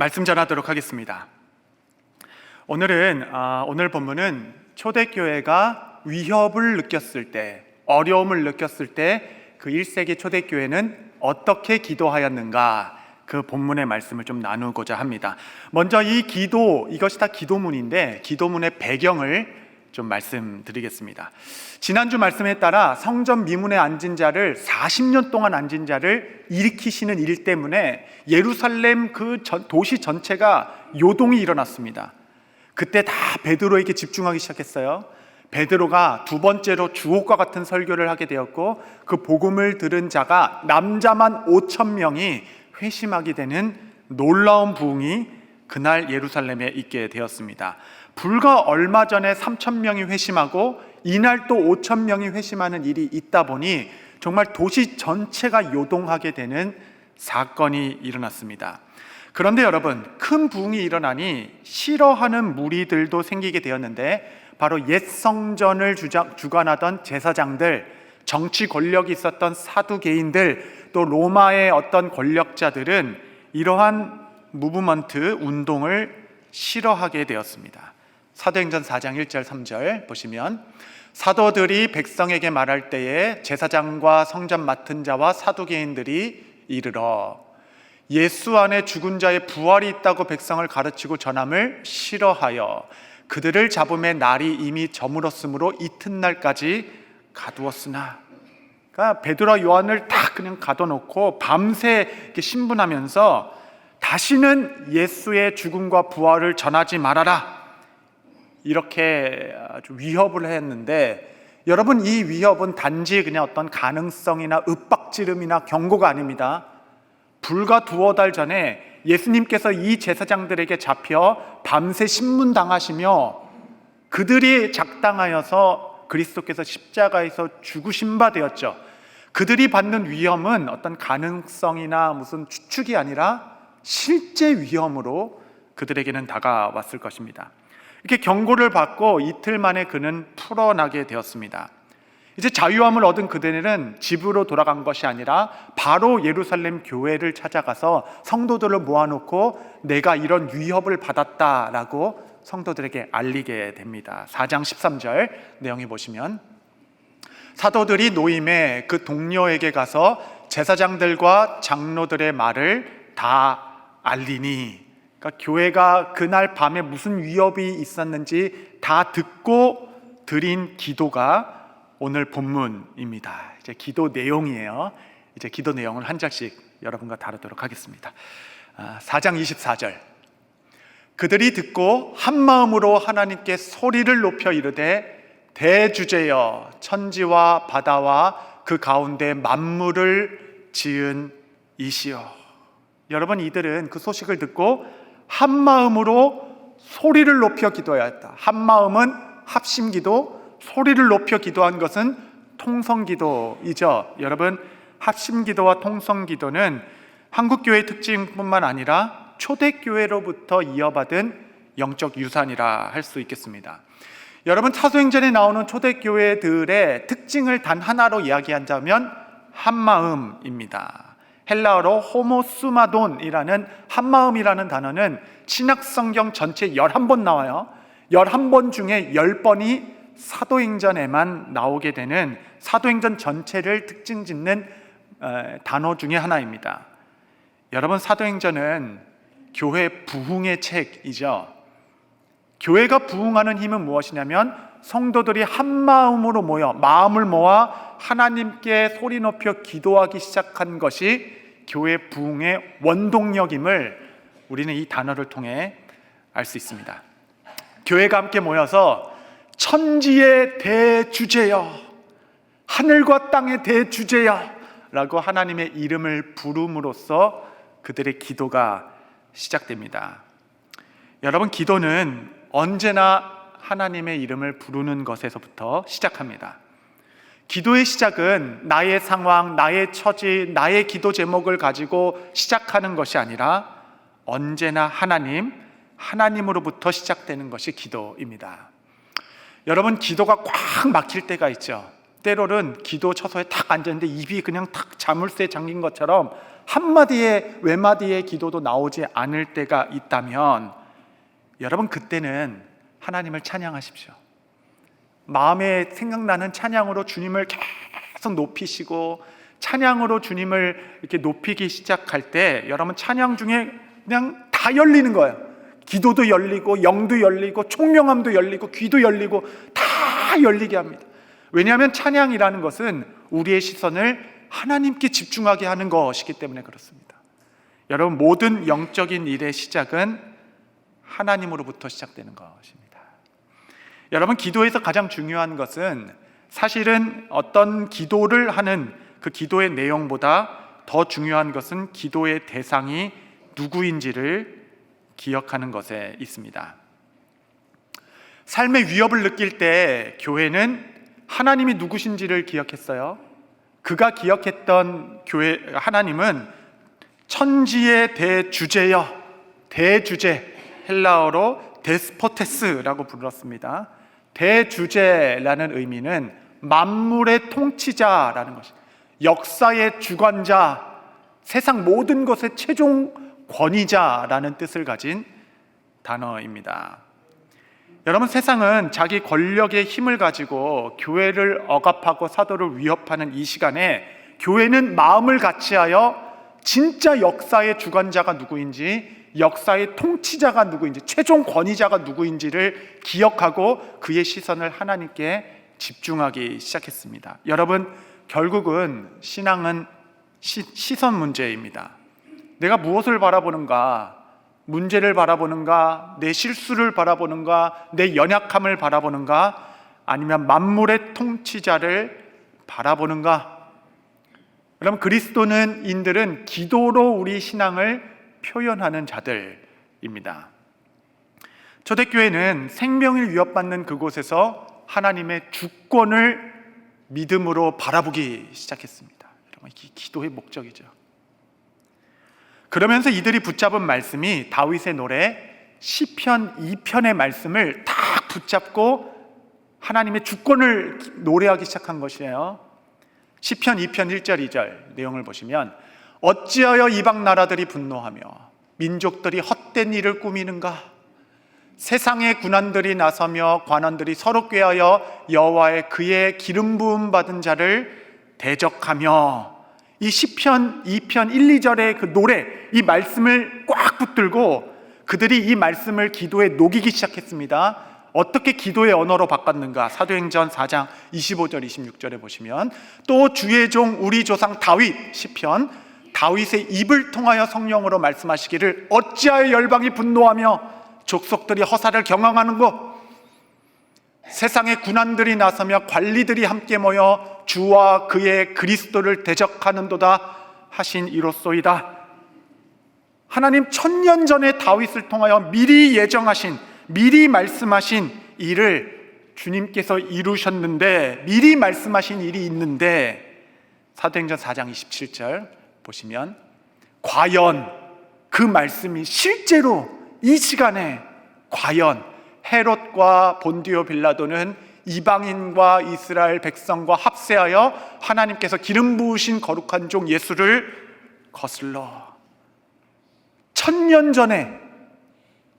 말씀 전하도록 하겠습니다. 오늘 본문은 초대교회가 위협을 느꼈을 때, 어려움을 느꼈을 때 그 1세기 초대교회는 어떻게 기도하였는가, 그 본문의 말씀을 좀 나누고자 합니다. 먼저 이 기도, 이것이 다 기도문인데 기도문의 배경을 좀 말씀드리겠습니다. 지난주 말씀에 따라 성전 미문에 앉은 자를, 40년 동안 앉은 자를 일으키시는 일 때문에 예루살렘 그 도시 전체가 요동이 일어났습니다. 그때 다 베드로에게 집중하기 시작했어요. 베드로가 두 번째로 주옥과 같은 설교를 하게 되었고, 그 복음을 들은 자가 남자만 5,000명이 회심하게 되는 놀라운 부흥이 그날 예루살렘에 있게 되었습니다. 불과 얼마 전에 3,000명이 회심하고 이날 또 5,000명이 회심하는 일이 있다 보니 정말 도시 전체가 요동하게 되는 사건이 일어났습니다. 그런데 여러분, 큰 부흥이 일어나니 싫어하는 무리들도 생기게 되었는데, 바로 옛 성전을 주관하던 제사장들, 정치 권력이 있었던 사두개인들, 또 로마의 어떤 권력자들은 이러한 무브먼트, 운동을 싫어하게 되었습니다. 사도행전 4장 1절 3절 보시면, 사도들이 백성에게 말할 때에 제사장과 성전 맡은 자와 사두개인들이 이르러 예수 안에 죽은 자의 부활이 있다고 백성을 가르치고 전함을 싫어하여 그들을 잡음의 날이 이미 저물었으므로 이튿날까지 가두었으나, 그러니까 베드로와 요한을 다 그냥 가둬놓고 밤새 이렇게 신문하면서 다시는 예수의 죽음과 부활을 전하지 말아라, 이렇게 아주 위협을 했는데, 여러분, 이 위협은 단지 그냥 어떤 가능성이나 윽박지름이나 경고가 아닙니다. 불과 두어 달 전에 예수님께서 이 제사장들에게 잡혀 밤새 신문당하시며 그들이 작당하여서 그리스도께서 십자가에서 죽으신 바 되었죠. 그들이 받는 위험은 어떤 가능성이나 무슨 추측이 아니라 실제 위험으로 그들에게는 다가왔을 것입니다. 이렇게 경고를 받고 이틀 만에 그는 풀어나게 되었습니다. 이제 자유함을 얻은 그들은 집으로 돌아간 것이 아니라 바로 예루살렘 교회를 찾아가서 성도들을 모아놓고 내가 이런 위협을 받았다라고 성도들에게 알리게 됩니다. 4장 13절 내용이 보시면, 사도들이 노임에 그 동료에게 가서 제사장들과 장로들의 말을 다 알리니, 그러니까 교회가 그날 밤에 무슨 위협이 있었는지 다 듣고 드린 기도가 오늘 본문입니다. 이제 기도 내용이에요. 이제 기도 내용을 한 절씩 여러분과 다루도록 하겠습니다. 4장 24절, 그들이 듣고 한 마음으로 하나님께 소리를 높여 이르되 대주제여 천지와 바다와 그 가운데 만물을 지은 이시여. 여러분, 이들은 그 소식을 듣고 한 마음으로 소리를 높여 기도하였다. 한 마음은 합심기도, 소리를 높여 기도한 것은 통성기도이죠. 여러분, 합심기도와 통성기도는 한국교회의 특징뿐만 아니라 초대교회로부터 이어받은 영적 유산이라 할 수 있겠습니다. 여러분, 사도행전에 나오는 초대교회들의 특징을 단 하나로 이야기한다면 한마음입니다. 헬라어로 호모스마돈이라는 한마음이라는 단어는 신약성경 전체 11번 나와요. 11번 중에 10번이 사도행전에만 나오게 되는, 사도행전 전체를 특징 짓는 단어 중에 하나입니다. 여러분, 사도행전은 교회 부흥의 책이죠. 교회가 부흥하는 힘은 무엇이냐면 성도들이 한 마음으로 모여, 마음을 모아 하나님께 소리 높여 기도하기 시작한 것이 교회 부흥의 원동력임을 우리는 이 단어를 통해 알 수 있습니다. 교회가 함께 모여서 천지의 대주제여, 하늘과 땅의 대주제여 라고 하나님의 이름을 부름으로써 그들의 기도가 시작됩니다. 여러분, 기도는 언제나 하나님의 이름을 부르는 것에서부터 시작합니다. 기도의 시작은 나의 상황, 나의 처지, 나의 기도 제목을 가지고 시작하는 것이 아니라 언제나 하나님으로부터 시작되는 것이 기도입니다. 여러분, 기도가 꽉 막힐 때가 있죠. 때로는 기도 처소에 탁 앉았는데 입이 그냥 탁 자물쇠 잠긴 것처럼 한마디의 외마디의 기도도 나오지 않을 때가 있다면 여러분 그때는 하나님을 찬양하십시오. 마음에 생각나는 찬양으로 주님을 계속 높이시고 찬양으로 주님을 이렇게 높이기 시작할 때 여러분 찬양 중에 그냥 다 열리는 거예요. 기도도 열리고 영도 열리고 총명함도 열리고 귀도 열리고 다 열리게 합니다. 왜냐하면 찬양이라는 것은 우리의 시선을 하나님께 집중하게 하는 것이기 때문에 그렇습니다. 여러분 모든 영적인 일의 시작은 하나님으로부터 시작되는 것입니다. 여러분 기도에서 가장 중요한 것은 사실은 어떤 기도를 하는 그 기도의 내용보다 더 중요한 것은 기도의 대상이 누구인지를 기억하는 것에 있습니다. 삶의 위협을 느낄 때 교회는 하나님이 누구신지를 기억했어요. 그가 기억했던 교회 하나님은 천지의 대주제여, 대주제, 헬라어로 데스포테스라고 불렀습니다. 대주제라는 의미는 만물의 통치자라는 것입니다. 역사의 주관자, 세상 모든 것의 최종 권위자라는 뜻을 가진 단어입니다. 여러분 세상은 자기 권력의 힘을 가지고 교회를 억압하고 사도를 위협하는 이 시간에 교회는 마음을 같이하여 진짜 역사의 주관자가 누구인지, 역사의 통치자가 누구인지, 최종 권위자가 누구인지를 기억하고 그의 시선을 하나님께 집중하기 시작했습니다. 여러분 결국은 신앙은 시선 문제입니다. 내가 무엇을 바라보는가, 문제를 바라보는가, 내 실수를 바라보는가, 내 연약함을 바라보는가, 아니면 만물의 통치자를 바라보는가. 여러분 그리스도인들은 기도로 우리 신앙을 표현하는 자들입니다. 초대교회는 생명을 위협받는 그곳에서 하나님의 주권을 믿음으로 바라보기 시작했습니다. 여러분 이 기도의 목적이죠. 그러면서 이들이 붙잡은 말씀이 다윗의 노래 시편 2편의 말씀을 딱 붙잡고 하나님의 주권을 노래하기 시작한 것이에요. 시편 2편 1절 2절 내용을 보시면 어찌하여 이방 나라들이 분노하며 민족들이 헛된 일을 꾸미는가? 세상의 군관들이 나서며 관원들이 서로 꾀하여 여호와의 그의 기름 부음 받은 자를 대적하며. 이 시편 2편 1, 2절의 그 노래, 이 말씀을 꽉 붙들고 그들이 이 말씀을 기도에 녹이기 시작했습니다. 어떻게 기도의 언어로 바꿨는가? 사도행전 4장 25절 26절에 보시면 또 주의 종 우리 조상 다윗 시편, 다윗의 입을 통하여 성령으로 말씀하시기를 어찌하여 열방이 분노하며 족속들이 허사를 경영하는고? 세상의 군관들이 나서며 관리들이 함께 모여 주와 그의 그리스도를 대적하는도다 하신 이로소이다. 하나님 천년 전에 다윗을 통하여 미리 예정하신, 미리 말씀하신 일을 주님께서 이루셨는데, 미리 말씀하신 일이 있는데 사도행전 4장 27절 보시면 과연 그 말씀이 실제로 이 시간에 과연 헤롯과 본디오 빌라도는 이방인과 이스라엘 백성과 합세하여 하나님께서 기름 부으신 거룩한 종 예수를 거슬러 천년 전에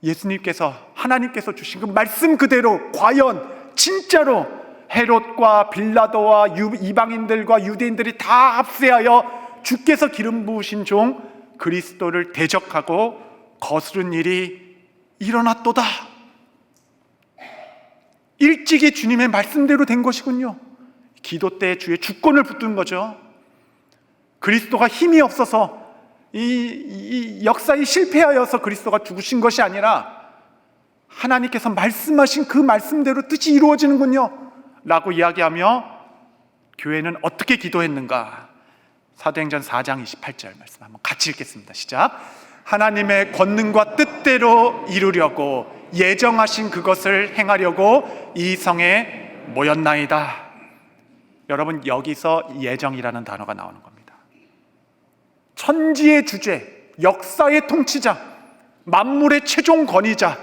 예수님께서 하나님께서 주신 그 말씀 그대로 과연 진짜로 헤롯과 빌라도와 이방인들과 유대인들이 다 합세하여 주께서 기름 부으신 종 그리스도를 대적하고 거스른 일이 일어났도다. 일찍이 주님의 말씀대로 된 것이군요. 기도 때 주의 주권을 붙든 거죠. 그리스도가 힘이 없어서 이 역사에 실패하여서 그리스도가 죽으신 것이 아니라 하나님께서 말씀하신 그 말씀대로 뜻이 이루어지는군요 라고 이야기하며 교회는 어떻게 기도했는가? 사도행전 4장 28절 말씀 한번 같이 읽겠습니다. 시작. 하나님의 권능과 뜻대로 이루려고 예정하신 그것을 행하려고 이 성에 모였나이다. 여러분 여기서 예정이라는 단어가 나오는 겁니다. 천지의 주제, 역사의 통치자, 만물의 최종 권위자,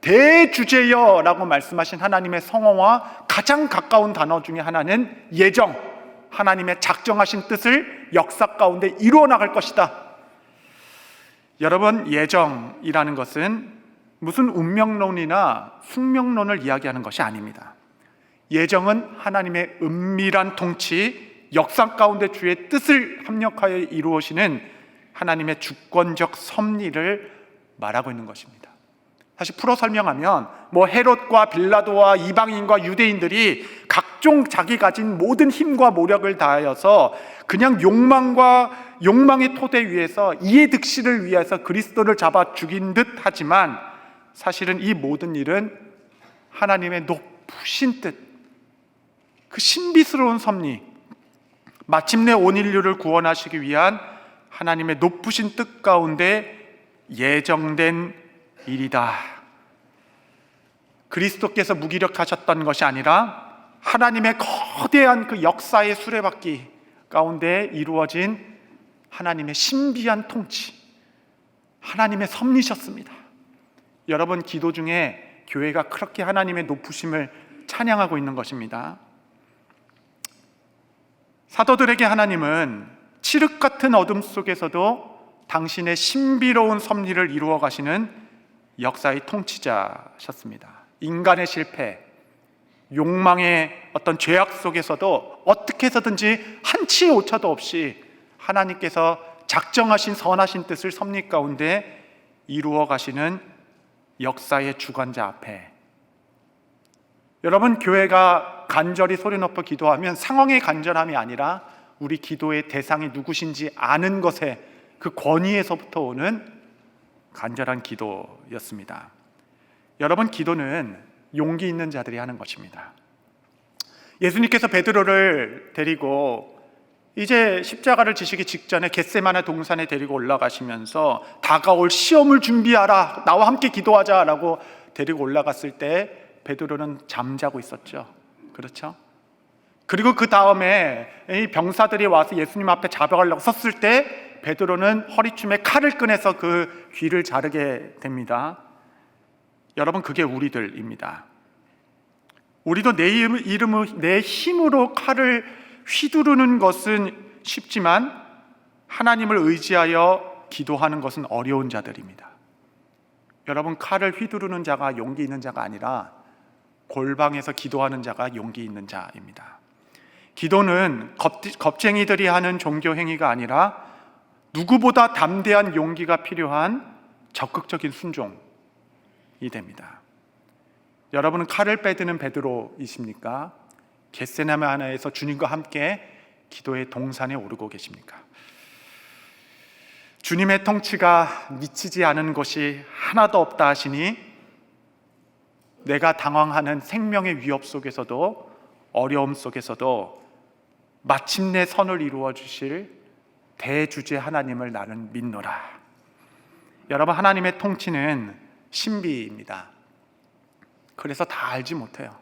대주제여라고 말씀하신 하나님의 성호와 가장 가까운 단어 중에 하나는 예정, 하나님의 작정하신 뜻을 역사 가운데 이루어 나갈 것이다. 여러분, 예정이라는 것은 무슨 운명론이나 숙명론을 이야기하는 것이 아닙니다. 예정은 하나님의 은밀한 통치, 역사 가운데 주의 뜻을 합력하여 이루어지는 하나님의 주권적 섭리를 말하고 있는 것입니다. 사실 풀어 설명하면 헤롯과 빌라도와 이방인과 유대인들이 각종 자기 가진 모든 힘과 모력을 다하여서 그냥 욕망의 토대 위에서 이해 득실을 위해서 그리스도를 잡아 죽인 듯 하지만, 사실은 이 모든 일은 하나님의 높으신 뜻, 그 신비스러운 섭리, 마침내 온 인류를 구원하시기 위한 하나님의 높으신 뜻 가운데 예정된 일이다. 그리스도께서 무기력하셨던 것이 아니라 하나님의 거대한 그 역사의 수레바퀴 가운데 이루어진 하나님의 신비한 통치, 하나님의 섭리셨습니다. 여러분, 기도 중에 교회가 그렇게 하나님의 높으심을 찬양하고 있는 것입니다. 사도들에게 하나님은 칠흑 같은 어둠 속에서도 당신의 신비로운 섭리를 이루어 가시는 역사의 통치자셨습니다. 인간의 실패, 욕망의 어떤 죄악 속에서도 어떻게 해서든지 한치의 오차도 없이 하나님께서 작정하신 선하신 뜻을 섭리 가운데 이루어 가시는 역사의 주관자 앞에, 여러분, 교회가 간절히 소리 높여 기도하면 상황의 간절함이 아니라 우리 기도의 대상이 누구신지 아는 것에, 그 권위에서부터 오는 간절한 기도였습니다. 여러분, 기도는 용기 있는 자들이 하는 것입니다. 예수님께서 베드로를 데리고 이제 십자가를 지시기 직전에 겟세마네 동산에 데리고 올라가시면서 다가올 시험을 준비하라, 나와 함께 기도하자라고 데리고 올라갔을 때 베드로는 잠자고 있었죠. 그렇죠? 그리고 그 다음에 이 병사들이 와서 예수님 앞에 잡아가려고 섰을 때 베드로는 허리춤에 칼을 꺼내서 그 귀를 자르게 됩니다. 여러분, 그게 우리들입니다. 우리도 내 힘으로 칼을 휘두르는 것은 쉽지만 하나님을 의지하여 기도하는 것은 어려운 자들입니다. 여러분, 칼을 휘두르는 자가 용기 있는 자가 아니라 골방에서 기도하는 자가 용기 있는 자입니다. 기도는 겁쟁이들이 하는 종교 행위가 아니라 누구보다 담대한 용기가 필요한 적극적인 순종이 됩니다. 여러분은 칼을 빼드는 베드로이십니까? 겟세마네에서 주님과 함께 기도의 동산에 오르고 계십니까? 주님의 통치가 미치지 않은 것이 하나도 없다 하시니 내가 당황하는 생명의 위협 속에서도, 어려움 속에서도 마침내 선을 이루어 주실 대주제 하나님을 나는 믿노라. 여러분, 하나님의 통치는 신비입니다. 그래서 다 알지 못해요.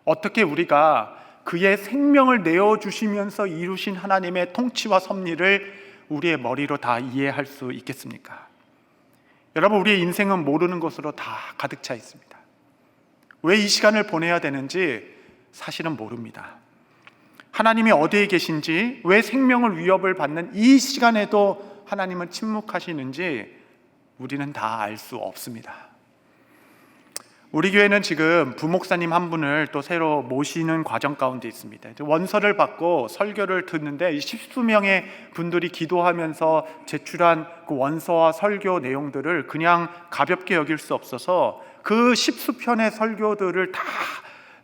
어떻게 우리가 그의 생명을 내어주시면서 이루신 하나님의 통치와 섭리를 우리의 머리로 다 이해할 수 있겠습니까? 여러분, 우리의 인생은 모르는 것으로 다 가득 차 있습니다. 왜 이 시간을 보내야 되는지 사실은 모릅니다. 하나님이 어디에 계신지, 왜 생명을 위협을 받는 이 시간에도 하나님은 침묵하시는지 우리는 다 알 수 없습니다. 우리 교회는 지금 부목사님 한 분을 또 새로 모시는 과정 가운데 있습니다. 원서를 받고 설교를 듣는데 10수명의 분들이 기도하면서 제출한 그 원서와 설교 내용들을 그냥 가볍게 여길 수 없어서 그 10수편의 설교들을 다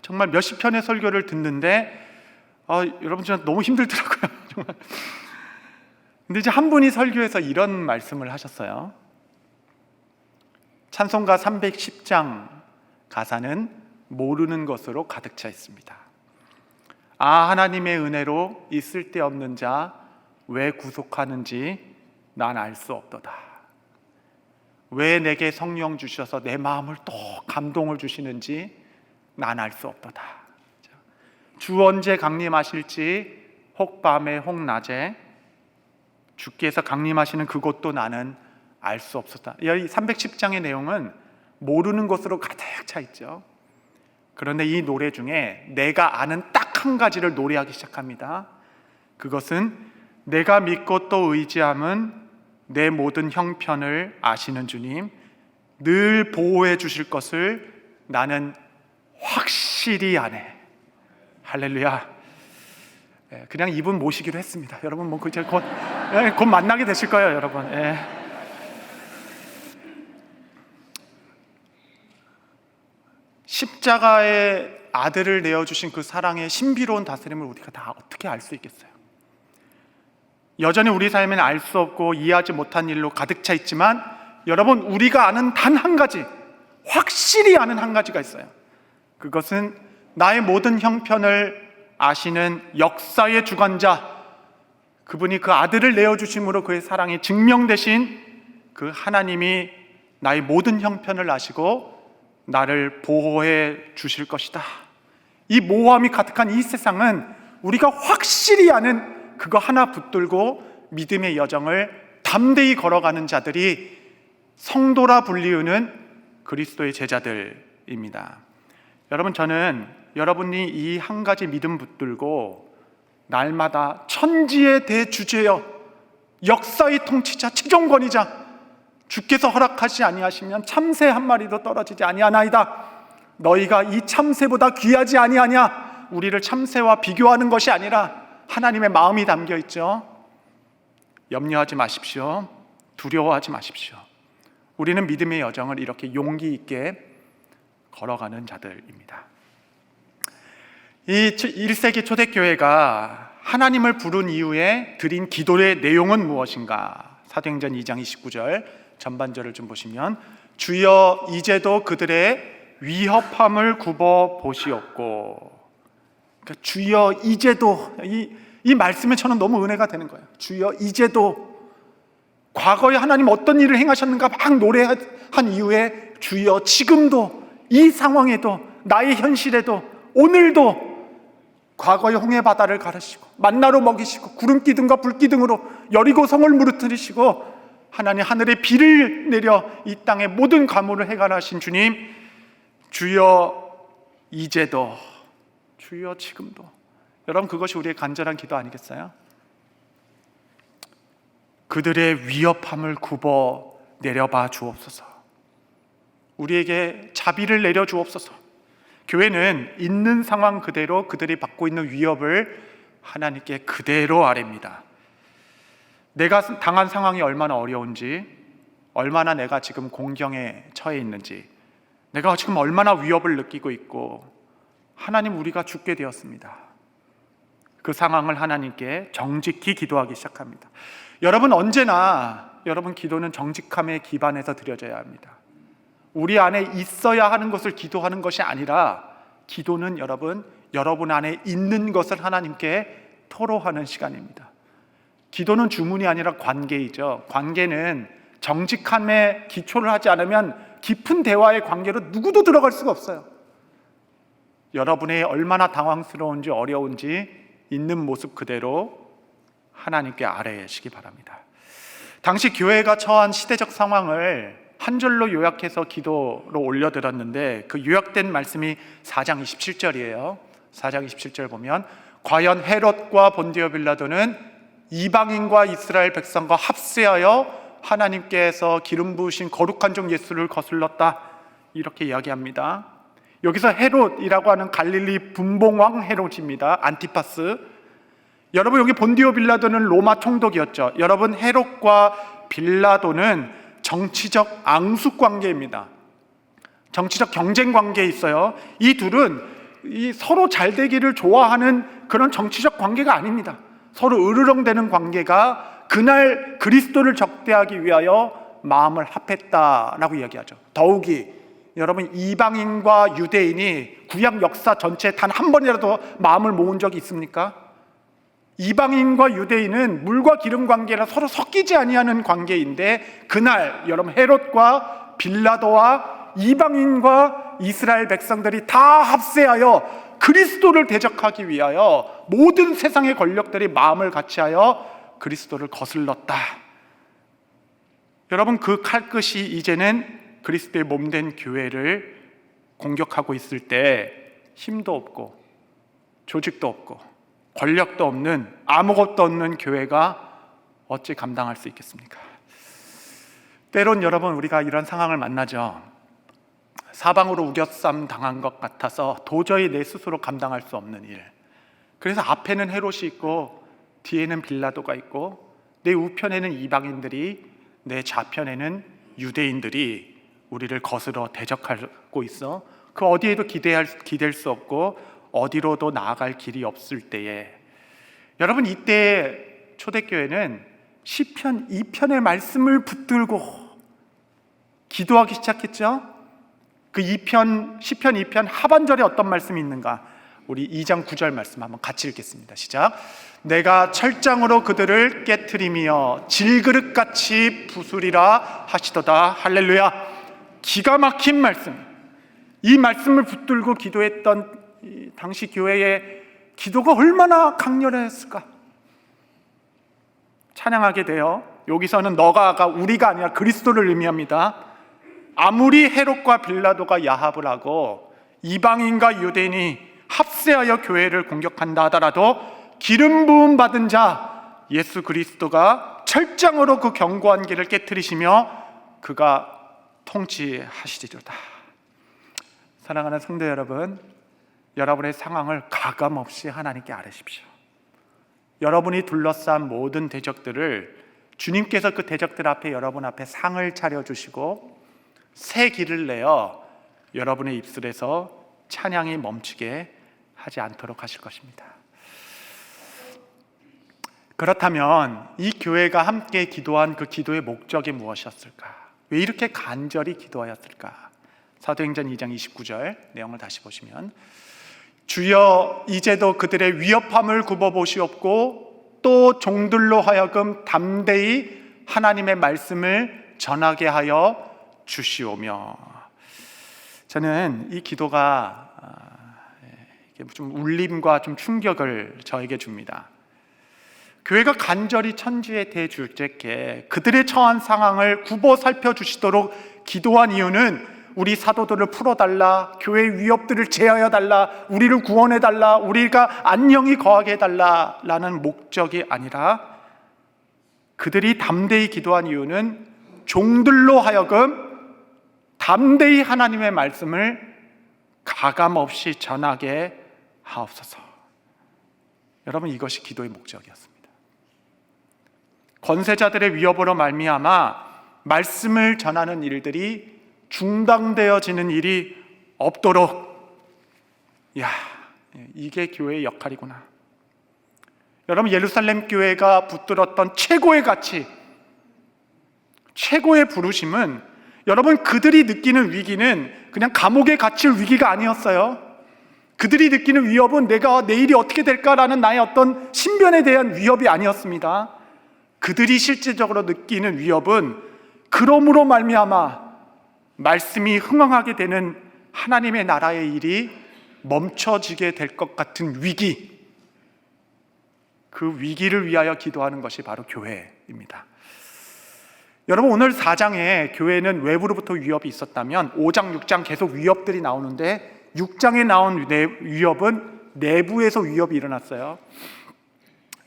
정말 몇십 편의 설교를 듣는데 여러분, 진짜 너무 힘들더라고요. 정말. 근데 이제 한 분이 설교에서 이런 말씀을 하셨어요. 찬송가 310장 가사는 모르는 것으로 가득 차 있습니다. 하나님의 은혜로 이 쓸데없는 자 왜 구속하는지 난 알 수 없도다. 왜 내게 성령 주셔서 내 마음을 또 감동을 주시는지 난 알 수 없도다. 주 언제 강림하실지 혹 밤에 혹 낮에 주께서 강림하시는 그곳도 나는 알 수 없었다. 이 310장의 내용은 모르는 것으로 가득 차 있죠. 그런데 이 노래 중에 내가 아는 딱 한 가지를 노래하기 시작합니다. 그것은 내가 믿고 또 의지함은 내 모든 형편을 아시는 주님, 늘 보호해 주실 것을 나는 확실히 아네. 할렐루야. 그냥 이분 모시기로 했습니다. 여러분 뭐 이제 곧 만나게 되실 거예요, 여러분. 십자가의 아들을 내어주신 그 사랑의 신비로운 다스림을 우리가 다 어떻게 알 수 있겠어요? 여전히 우리 삶에는 알 수 없고 이해하지 못한 일로 가득 차 있지만, 여러분, 우리가 아는 단 한 가지, 확실히 아는 한 가지가 있어요. 그것은 나의 모든 형편을 아시는 역사의 주관자, 그분이 그 아들을 내어주심으로 그의 사랑이 증명되신 그 하나님이 나의 모든 형편을 아시고 나를 보호해 주실 것이다. 이 모호함이 가득한 이 세상은 우리가 확실히 아는 그거 하나 붙들고 믿음의 여정을 담대히 걸어가는 자들이 성도라 불리우는 그리스도의 제자들입니다. 여러분, 저는 여러분이 이 한 가지 믿음 붙들고 날마다 천지의 대주제여, 역사의 통치자, 최종권이자 주께서 허락하지 아니하시면 참새 한 마리도 떨어지지 아니하나이다. 너희가 이 참새보다 귀하지 아니하냐. 우리를 참새와 비교하는 것이 아니라 하나님의 마음이 담겨 있죠. 염려하지 마십시오. 두려워하지 마십시오. 우리는 믿음의 여정을 이렇게 용기 있게 걸어가는 자들입니다. 이 1세기 초대교회가 하나님을 부른 이후에 드린 기도의 내용은 무엇인가? 사도행전 2장 29절 전반절을 좀 보시면, 주여 이제도 그들의 위협함을 굽어 보시옵고. 그러니까 주여 이제도, 이 말씀에 저는 너무 은혜가 되는 거예요. 주여 이제도, 과거에 하나님 어떤 일을 행하셨는가 막 노래한 이후에 주여 지금도, 이 상황에도, 나의 현실에도, 오늘도 과거의 홍해 바다를 가르시고 만나로 먹이시고 구름 기둥과 불 기둥으로 여리고 성을 무너뜨리시고 하나님 하늘에 비를 내려 이 땅의 모든 가물을 해결하신 주님, 주여 이제도, 주여 지금도. 여러분, 그것이 우리의 간절한 기도 아니겠어요? 그들의 위협함을 굽어 내려봐 주옵소서. 우리에게 자비를 내려 주옵소서. 교회는 있는 상황 그대로 그들이 받고 있는 위협을 하나님께 그대로 아뢰입니다. 내가 당한 상황이 얼마나 어려운지, 얼마나 내가 지금 공경에 처해 있는지, 내가 지금 얼마나 위협을 느끼고 있고, 하나님, 우리가 죽게 되었습니다. 그 상황을 하나님께 정직히 기도하기 시작합니다. 여러분, 언제나 여러분 기도는 정직함에 기반해서 드려져야 합니다. 우리 안에 있어야 하는 것을 기도하는 것이 아니라, 기도는 여러분 안에 있는 것을 하나님께 토로하는 시간입니다. 기도는 주문이 아니라 관계이죠. 관계는 정직함에 기초를 하지 않으면 깊은 대화의 관계로 누구도 들어갈 수가 없어요. 여러분이 얼마나 당황스러운지 어려운지 있는 모습 그대로 하나님께 아뢰시기 바랍니다. 당시 교회가 처한 시대적 상황을 한 절로 요약해서 기도로 올려드렸는데, 그 요약된 말씀이 4장 27절이에요. 4장 27절 보면, 과연 헤롯과 본디오 빌라도는 이방인과 이스라엘 백성과 합세하여 하나님께서 기름 부으신 거룩한 종 예수를 거슬렀다, 이렇게 이야기합니다. 여기서 헤롯이라고 하는 갈릴리 분봉왕 헤롯입니다. 안티파스. 여러분, 여기 본디오 빌라도는 로마 총독이었죠. 여러분, 헤롯과 빌라도는 정치적 앙숙 관계입니다. 정치적 경쟁 관계에 있어요. 이 둘은 서로 잘 되기를 좋아하는 그런 정치적 관계가 아닙니다. 서로 으르렁대는 관계가 그날 그리스도를 적대하기 위하여 마음을 합했다라고 이야기하죠. 더욱이 여러분, 이방인과 유대인이 구약 역사 전체에 단 한 번이라도 마음을 모은 적이 있습니까? 이방인과 유대인은 물과 기름 관계라 서로 섞이지 아니하는 관계인데, 그날 여러분 헤롯과 빌라도와 이방인과 이스라엘 백성들이 다 합세하여 그리스도를 대적하기 위하여 모든 세상의 권력들이 마음을 같이하여 그리스도를 거슬렀다. 여러분, 그 칼끝이 이제는 그리스도의 몸된 교회를 공격하고 있을 때 힘도 없고 조직도 없고 권력도 없는, 아무것도 없는 교회가 어찌 감당할 수 있겠습니까? 때론 여러분 우리가 이런 상황을 만나죠. 사방으로 우겨쌈 당한 것 같아서 도저히 내 스스로 감당할 수 없는 일. 그래서 앞에는 헤롯이 있고 뒤에는 빌라도가 있고 내 우편에는 이방인들이 내 좌편에는 유대인들이 우리를 거스러 대적하고 있어. 그 어디에도 기댈 수 없고 어디로도 나아갈 길이 없을 때에, 여러분 이때 초대교회는 시편 2편의 말씀을 붙들고 기도하기 시작했죠. 그 2편, 시편 2편 하반절에 어떤 말씀이 있는가? 우리 2장 9절 말씀 한번 같이 읽겠습니다. 시작. 내가 철장으로 그들을 깨트리며 질그릇같이 부수리라 하시도다. 할렐루야. 기가 막힌 말씀. 이 말씀을 붙들고 기도했던 당시 교회의 기도가 얼마나 강렬했을까? 찬양하게 돼요. 여기서는 너가가 우리가 아니라 그리스도를 의미합니다. 아무리 헤롯과 빌라도가 야합을 하고 이방인과 유대인이 합세하여 교회를 공격한다 하더라도 기름 부음 받은 자 예수 그리스도가 철장으로 그 견고한 길을 깨트리시며 그가 통치하시리로다. 사랑하는 성도 여러분, 여러분의 상황을 가감없이 하나님께 아뢰십시오. 여러분이 둘러싼 모든 대적들을 주님께서 그 대적들 앞에 여러분 앞에 상을 차려주시고 새 길을 내어 여러분의 입술에서 찬양이 멈추게 하지 않도록 하실 것입니다. 그렇다면 이 교회가 함께 기도한 그 기도의 목적이 무엇이었을까? 왜 이렇게 간절히 기도하였을까? 사도행전 2장 29절 내용을 다시 보시면, 주여 이제도 그들의 위협함을 굽어보시옵고 또 종들로 하여금 담대히 하나님의 말씀을 전하게 하여 주시오며. 저는 이 기도가 좀 울림과 좀 충격을 저에게 줍니다. 교회가 간절히 천지의 대주제께 그들의 처한 상황을 굽어 살펴주시도록 기도한 이유는 우리 사도들을 풀어달라, 교회의 위협들을 제하여달라, 우리를 구원해달라, 우리가 안녕히 거하게 해달라 라는 목적이 아니라, 그들이 담대히 기도한 이유는 종들로 하여금 담대히 하나님의 말씀을 가감없이 전하게 하옵소서. 여러분, 이것이 기도의 목적이었습니다. 권세자들의 위협으로 말미암아 말씀을 전하는 일들이 중단되어지는 일이 없도록, 이게 교회의 역할이구나. 여러분, 예루살렘 교회가 붙들었던 최고의 가치, 최고의 부르심은, 여러분 그들이 느끼는 위기는 그냥 감옥에 갇힐 위기가 아니었어요. 그들이 느끼는 위협은 내가 내일이 어떻게 될까라는 나의 어떤 신변에 대한 위협이 아니었습니다. 그들이 실제적으로 느끼는 위협은 그러므로 말미암아 말씀이 흥황하게 되는 하나님의 나라의 일이 멈춰지게 될 것 같은 위기, 그 위기를 위하여 기도하는 것이 바로 교회입니다. 여러분, 오늘 4장에 교회는 외부로부터 위협이 있었다면 5장, 6장 계속 위협들이 나오는데 6장에 나온 위협은 내부에서 위협이 일어났어요.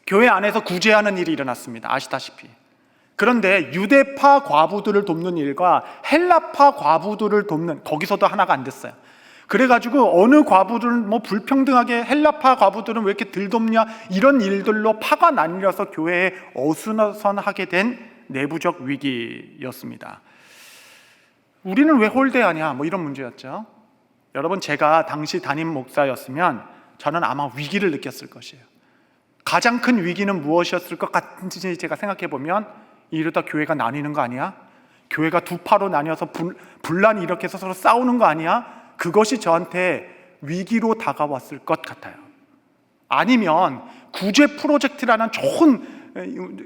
교회 안에서 구제하는 일이 일어났습니다. 아시다시피. 그런데 유대파 과부들을 돕는 일과 헬라파 과부들을 돕는, 거기서도 하나가 안 됐어요. 그래가지고 어느 과부들은 불평등하게 헬라파 과부들은 왜 이렇게 덜 돕냐, 이런 일들로 파가 나뉘어서 교회에 어수선하게 된 내부적 위기였습니다. 우리는 왜 홀대하냐, 이런 문제였죠. 여러분, 제가 당시 담임 목사였으면 저는 아마 위기를 느꼈을 것이에요. 가장 큰 위기는 무엇이었을 것 같은지 제가 생각해 보면, 이러다 교회가 나뉘는 거 아니야? 교회가 두 파로 나뉘어서 분란이 이렇게 해서 서로 싸우는 거 아니야? 그것이 저한테 위기로 다가왔을 것 같아요. 아니면 구제 프로젝트라는 좋은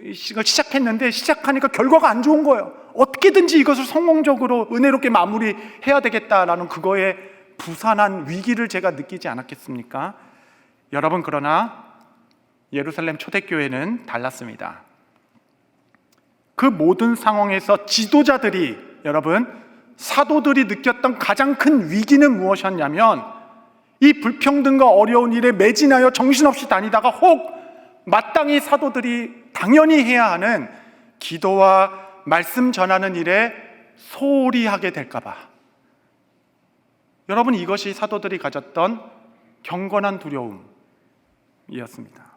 이걸 시작했는데 시작하니까 결과가 안 좋은 거예요. 어떻게든지 이것을 성공적으로 은혜롭게 마무리해야 되겠다라는 그거에 부산한 위기를 제가 느끼지 않았겠습니까? 여러분, 그러나 예루살렘 초대교회는 달랐습니다. 그 모든 상황에서 지도자들이, 여러분, 사도들이 느꼈던 가장 큰 위기는 무엇이었냐면, 이 불평등과 어려운 일에 매진하여 정신없이 다니다가 혹 마땅히 사도들이 당연히 해야 하는 기도와 말씀 전하는 일에 소홀히 하게 될까 봐. 여러분, 이것이 사도들이 가졌던 경건한 두려움이었습니다.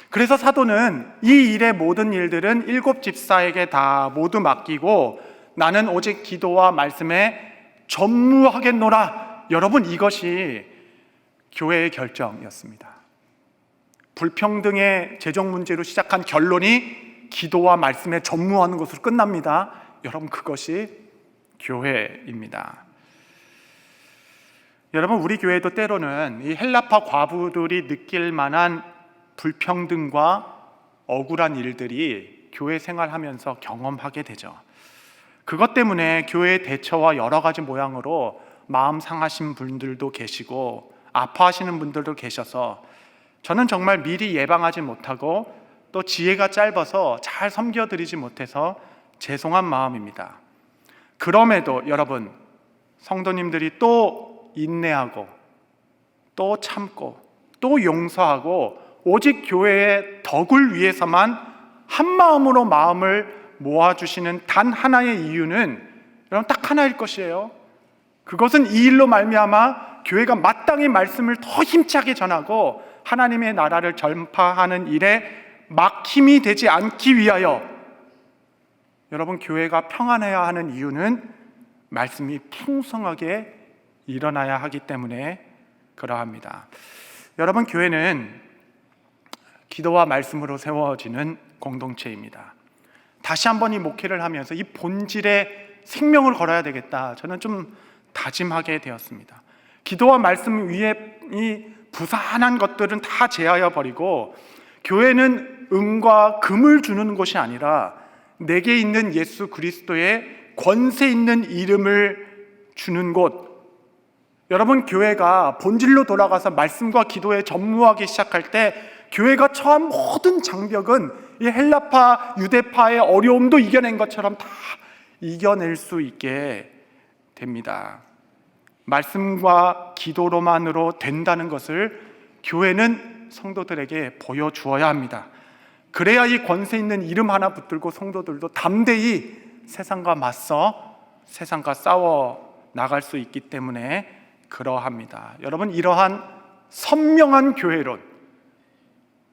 그래서 사도는 이 일의 모든 일들은 7 집사에게 다 모두 맡기고 나는 오직 기도와 말씀에 전무하겠노라. 여러분, 이것이 교회의 결정이었습니다. 불평등의 재정 문제로 시작한 결론이 기도와 말씀에 전무하는 것으로 끝납니다. 여러분, 그것이 교회입니다. 여러분, 우리 교회도 때로는 이 헬라파 과부들이 느낄 만한 불평등과 억울한 일들이 교회 생활하면서 경험하게 되죠. 그것 때문에 교회의 대처와 여러 가지 모양으로 마음 상하신 분들도 계시고 아파하시는 분들도 계셔서 저는 정말 미리 예방하지 못하고 또 지혜가 짧아서 잘 섬겨드리지 못해서 죄송한 마음입니다. 그럼에도 여러분, 성도님들이 또 인내하고 또 참고 또 용서하고 오직 교회의 덕을 위해서만 한마음으로 마음을 모아주시는 단 하나의 이유는 여러분 딱 하나일 것이에요. 그것은 이 일로 말미암아 교회가 마땅히 말씀을 더 힘차게 전하고 하나님의 나라를 전파하는 일에 막힘이 되지 않기 위하여, 여러분, 교회가 평안해야 하는 이유는 말씀이 풍성하게 일어나야 하기 때문에 그러합니다. 여러분, 교회는 기도와 말씀으로 세워지는 공동체입니다. 다시 한번 이 목회를 하면서 이 본질에 생명을 걸어야 되겠다, 저는 좀 다짐하게 되었습니다. 기도와 말씀 위에 이 부산한 것들은 다 제하여 버리고 교회는 은과 금을 주는 곳이 아니라 내게 있는 예수 그리스도의 권세 있는 이름을 주는 곳. 여러분, 교회가 본질로 돌아가서 말씀과 기도에 전무하기 시작할 때 교회가 처한 모든 장벽은 이 헬라파 유대파의 어려움도 이겨낸 것처럼 다 이겨낼 수 있게 됩니다. 말씀과 기도로만으로 된다는 것을 교회는 성도들에게 보여주어야 합니다. 그래야 이 권세 있는 이름 하나 붙들고 성도들도 담대히 세상과 맞서 세상과 싸워 나갈 수 있기 때문에 그러합니다. 여러분, 이러한 선명한 교회론,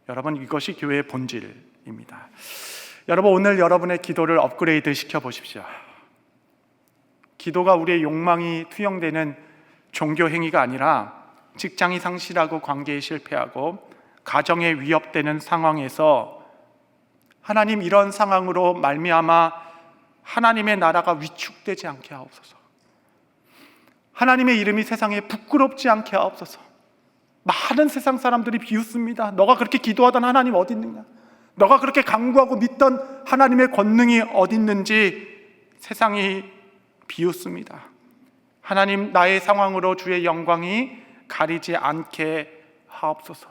여러분, 이것이 교회의 본질입니다. 여러분, 오늘 여러분의 기도를 업그레이드 시켜 보십시오. 기도가 우리의 욕망이 투영되는 종교 행위가 아니라 직장이 상실하고 관계에 실패하고 가정에 위협되는 상황에서 하나님, 이런 상황으로 말미암아 하나님의 나라가 위축되지 않게 하옵소서. 하나님의 이름이 세상에 부끄럽지 않게 하옵소서. 많은 세상 사람들이 비웃습니다. 너가 그렇게 기도하던 하나님 어디 있느냐? 너가 그렇게 간구하고 믿던 하나님의 권능이 어디 있는지 세상이 비웃습니다. 하나님, 나의 상황으로 주의 영광이 가리지 않게 하옵소서.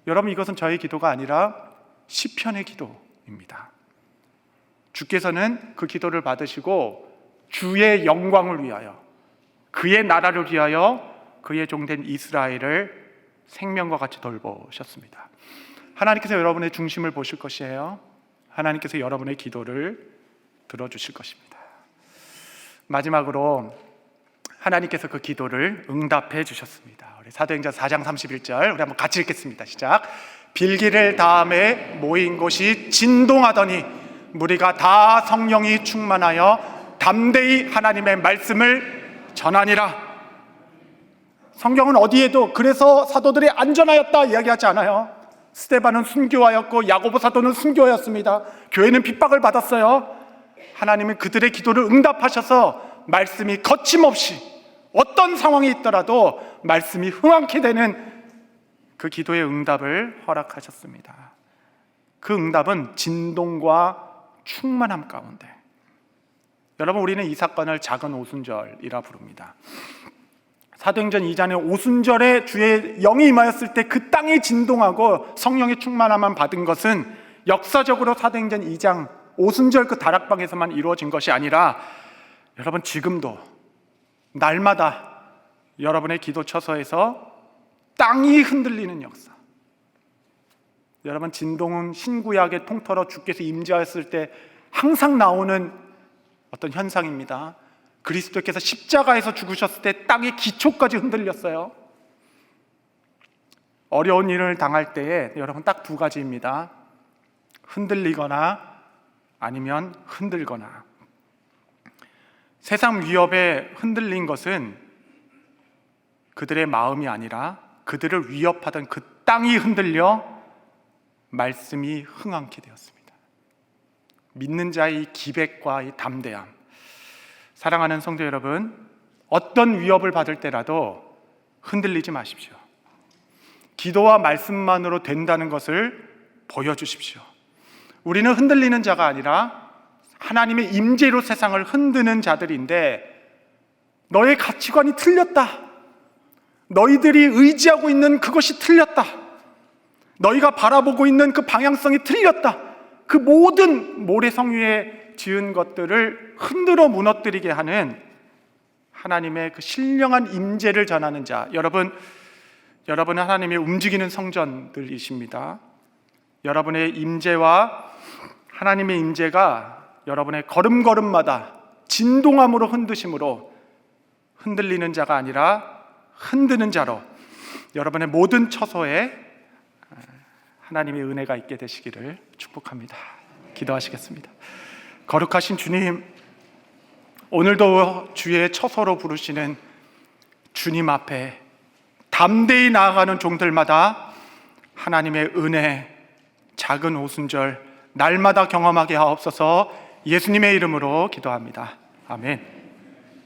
여러분, 이것은 저의 기도가 아니라 시편의 기도입니다. 주께서는 그 기도를 받으시고 주의 영광을 위하여, 그의 나라를 위하여 그의 종된 이스라엘을 생명과 같이 돌보셨습니다. 하나님께서 여러분의 중심을 보실 것이에요. 하나님께서 여러분의 기도를 들어주실 것입니다. 마지막으로 하나님께서 그 기도를 응답해 주셨습니다. 우리 사도행전 4장 31절 우리 한번 같이 읽겠습니다. 시작. 빌기를 다음에 모인 곳이 진동하더니 무리가 다 성령이 충만하여 담대히 하나님의 말씀을 전하니라. 성경은 어디에도 그래서 사도들이 안전하였다 이야기하지 않아요. 스데반은 순교하였고 야고보 사도는 순교하였습니다. 교회는 핍박을 받았어요. 하나님은 그들의 기도를 응답하셔서 말씀이 거침없이 어떤 상황이 있더라도 말씀이 흥황케 되는 그 기도의 응답을 허락하셨습니다. 그 응답은 진동과 충만함 가운데. 여러분, 우리는 이 사건을 작은 오순절이라 부릅니다. 사도행전 2장의 오순절에 주의 영이 임하였을 때 그 땅이 진동하고 성령의 충만함만 받은 것은 역사적으로 사도행전 2장 오순절 그 다락방에서만 이루어진 것이 아니라 여러분, 지금도 날마다 여러분의 기도 처소에서 땅이 흔들리는 역사. 여러분, 진동은 신구약의 통틀어 주께서 임재하였을 때 항상 나오는 어떤 현상입니다. 그리스도께서 십자가에서 죽으셨을 때 땅의 기초까지 흔들렸어요. 어려운 일을 당할 때에 여러분 딱 두 가지입니다. 흔들리거나 아니면 흔들거나. 세상 위협에 흔들린 것은 그들의 마음이 아니라 그들을 위협하던 그 땅이 흔들려 말씀이 흥황케 되었습니다. 믿는 자의 이 기백과 이 담대함. 사랑하는 성도 여러분, 어떤 위협을 받을 때라도 흔들리지 마십시오. 기도와 말씀만으로 된다는 것을 보여주십시오. 우리는 흔들리는 자가 아니라 하나님의 임재로 세상을 흔드는 자들인데, 너의 가치관이 틀렸다, 너희들이 의지하고 있는 그것이 틀렸다, 너희가 바라보고 있는 그 방향성이 틀렸다, 그 모든 모래성 위에 지은 것들을 흔들어 무너뜨리게 하는 하나님의 그 신령한 임재를 전하는 자. 여러분은 하나님의 움직이는 성전들이십니다. 여러분의 임재와 하나님의 임재가 여러분의 걸음걸음마다 진동함으로 흔드심으로 흔들리는 자가 아니라 흔드는 자로 여러분의 모든 처소에 하나님의 은혜가 있게 되시기를 축복합니다. 기도하시겠습니다. 거룩하신 주님, 오늘도 주의 처소로 부르시는 주님 앞에 담대히 나아가는 종들마다 하나님의 은혜, 작은 오순절 날마다 경험하게 하옵소서. 예수님의 이름으로 기도합니다. 아멘.